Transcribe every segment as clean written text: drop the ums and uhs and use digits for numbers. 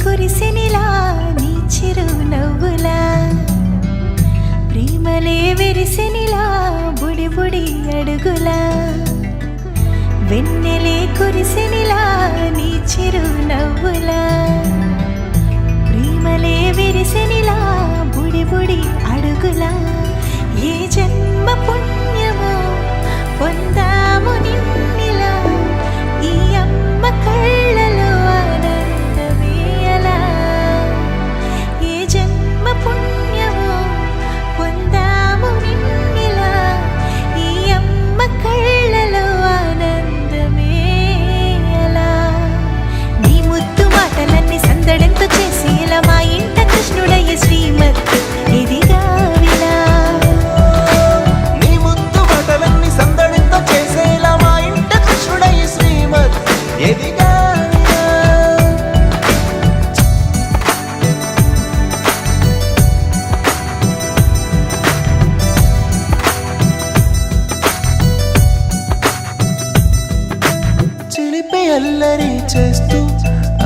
కురిసినిలా నీ చిరు నవ్వులా ప్రేమలే విరిసినిలా బుడి బుడి అడుగులా వెన్నెలే కురిసినిలా నీ చిరు నవ్వులా ప్రేమలే విరిసినిలా బుడి బుడి అడుగులా ఏ జన్మ పుణ్యమో పొందాము నిన్నిలా ఈ అమ్మ కళ్ళలో ఆనందమే అలా ఏ జన్మ పుణ్యమో పొందాము నిన్నిలా ఈ అమ్మ కళ్ళలో ఆనందమే అలా నీ ముద్దు మాటలన్నీ సందడంతో చేసేలా మా ఇంట కృష్ణుడయ్య శ్రీమత్తు ఇదిగా విలా నీ ముద్దు మాటలన్నీ సందడితో చేసేలా మా ఇంట కృష్ణుడయ్య శ్రీమత్ ఎదిగా చిలిపి అల్లరి చేస్తూ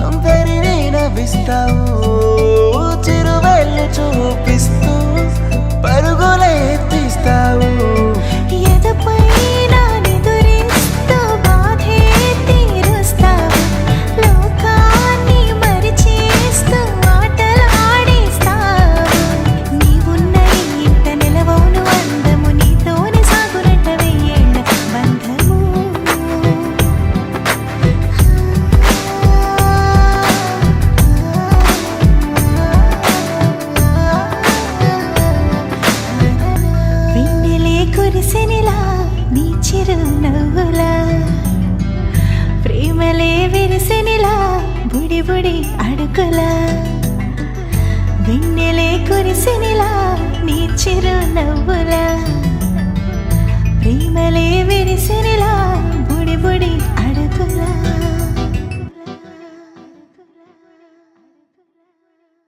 అందరినీ నవ్విస్తావు చిరువేళ్ళు చూపిస్తూ పరుగులే తీస్తావు ఎదపైన నిదురిస్తూ బాధే తీరుస్తావు లోకాన్ని మరిచేస్తూ ఆటలు ఆడిస్తావు నీవున్న ఈ ఇంట నిలవవును అందము నీతోనే సాగునట్ట వెయ్యేళ్ళ బంధము వెన్నెలే కురిసినిలా నీ చిరు నవ్వులా ప్రేమలే విరిసినిలా బుడి బుడి అడుగులా వెన్నెలే కురిసినిలా నీ చిరు నవ్వులా ప్రేమలే విరిసినిలా బుడి బుడి